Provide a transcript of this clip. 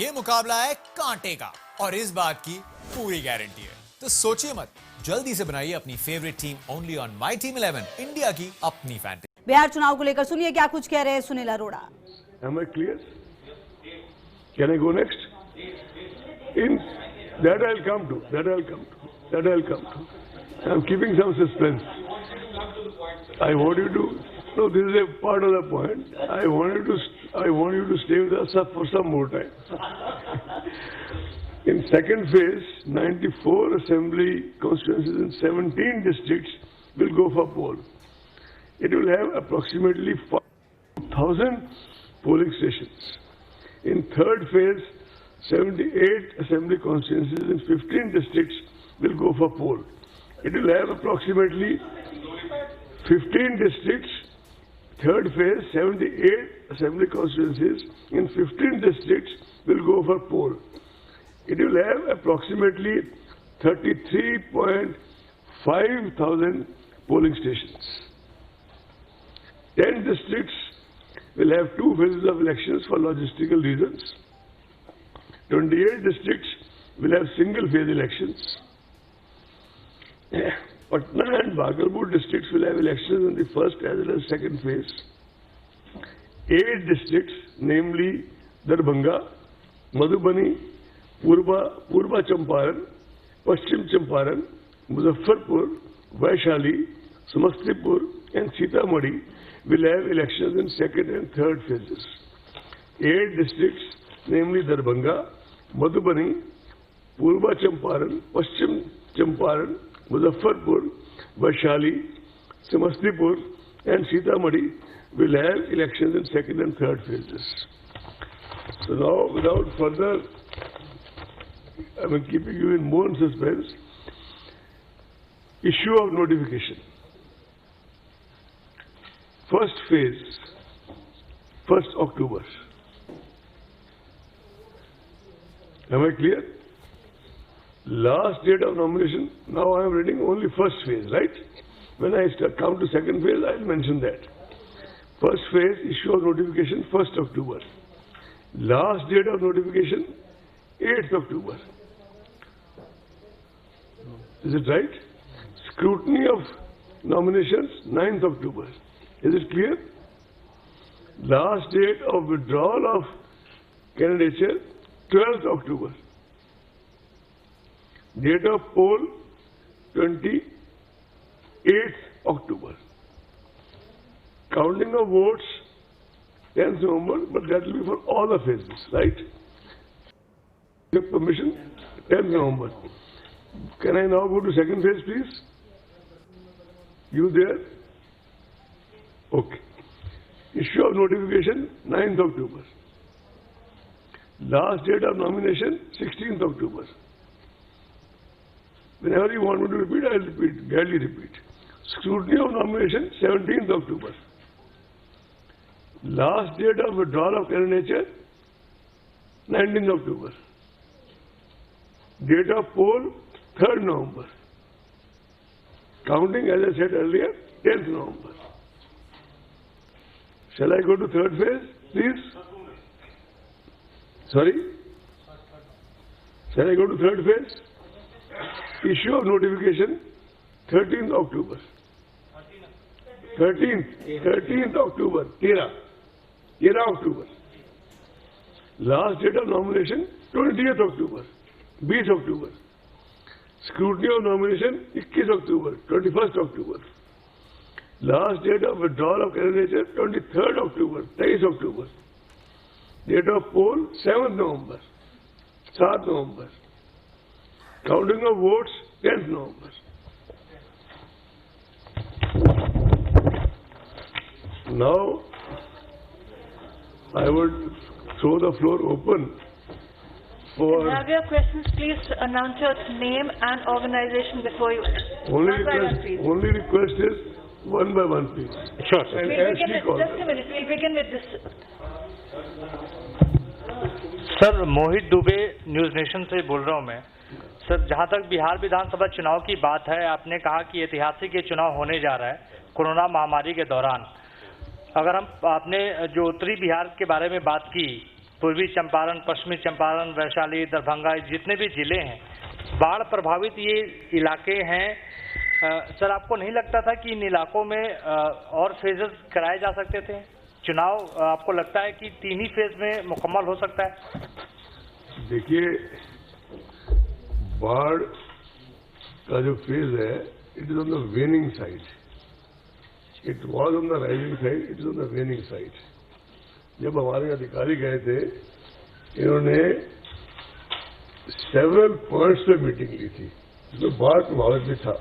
ये मुकाबला है कांटे का और इस बात की पूरी गारंटी है। तो सोचिए मत, जल्दी से बनाइए अपनी favourite team only on my team 11, India की अपनी फैंटेसी। बिहार चुनाव को लेकर सुनिए क्या कुछ कह रहे हैं Sunil Arora. Am I clear? Can I go next? In that I'll come to. I'm keeping some suspense. I want you to. No, this is a part of the point. I want you to stay with us for some more time. In second phase, 94 assembly constituencies in 17 districts will go for poll. It will have approximately 5,000 polling stations. In third phase, 78 assembly constituencies in 15 districts will go for poll. It will have approximately 15 districts. Third phase, 78 assembly constituencies in 15 districts will go for poll. It will have approximately 33.5 thousand polling stations. 10 districts will have 2 phases of elections for logistical reasons. 28 districts will have single-phase elections. Patna and Bhagalpur districts will have elections in the first as well as second phase. 8 districts, namely Darbhanga, Madhubani, Purba Champaran, Paschim Champaran, Muzaffarpur, Vaishali, Samastipur and Sitamarhi will have elections in second and third phases. 8 districts, namely Darbhanga, Madhubani, Purba Champaran, Paschim Champaran, Muzaffarpur, Vaishali, Samastipur and Sitamarhi will have elections in second and third phases. So now, without further, keeping you in more suspense, issue of notification. First phase, 1st October. Am I clear? Last date of nomination, now I am reading only first phase, right? When I come to second phase, I will mention that. First phase, issue of notification, 1st October. Last date of notification, 8th October. Is it right? Scrutiny of nominations, 9th October. Is it clear? Last date of withdrawal of candidature, 12th October. Date of poll, 28th October. Counting of votes, 10th November, but that will be for all the phases, right? Give permission, 10th November. Can I now go to second phase, please? You there? Okay. Issue of notification, 9th October. Last date of nomination, 16th October. Whenever you want me to repeat, I will repeat, gladly repeat. Scrutiny of nomination, 17th October. Last date of withdrawal of candidature, 19th October. Date of poll, 3rd November. Counting, as I said earlier, 10th November. Shall I go to third phase, please? Sorry? Shall I go to third phase? Issue of notification, 13th October. 13th October. 13 October. Last date of nomination, 20th October. 20 October. Scrutiny of nomination, 21 October. 21st October. Last date of withdrawal of candidature, 23rd October. 23 October. Date of poll, 7th November. 7th November. Counting of votes, 10th November. Now, I would throw the floor open for... If you have your questions, please announce your name and organization before you... Only request is one by one, please. Sure, sir. Just a minute, we'll begin with this. Sir, Mohit Dubey news nation से बोल रहा हूं मैं। Sir, जहां तक बिहार विधानसभा चुनाव की बात है, आपने कहा कि ऐतिहासिक ये चुनाव होने जा रहा है कोरोना महामारी के दौरान। अगर हम आपने जो उत्तरी बिहार के बारे में बात की पूर्वी चंपारण, पश्चिमी चंपारण, वैशाली, दरभंगा, जितने भी जिले हैं, बाढ़ प्रभावित ये इलाके हैं। सर, आपको नहीं लगता था कि इन इलाकों में और फेजेस कराए जा सकते थे? चुनाव आपको लगता है कि 3 ही फेज में मुकम्मल हो सकता है? देखिए, बाढ़ का जो फेज है, it is on the वेनिंग side. It was on the rising side, it is on the वेनिंग side. जब हमारे अधिकारी गए थे, इन्होंने सेवरल पॉइंट्स पे मीटिंग ली थी, जिसमें बाढ़ प्रभावित भी था.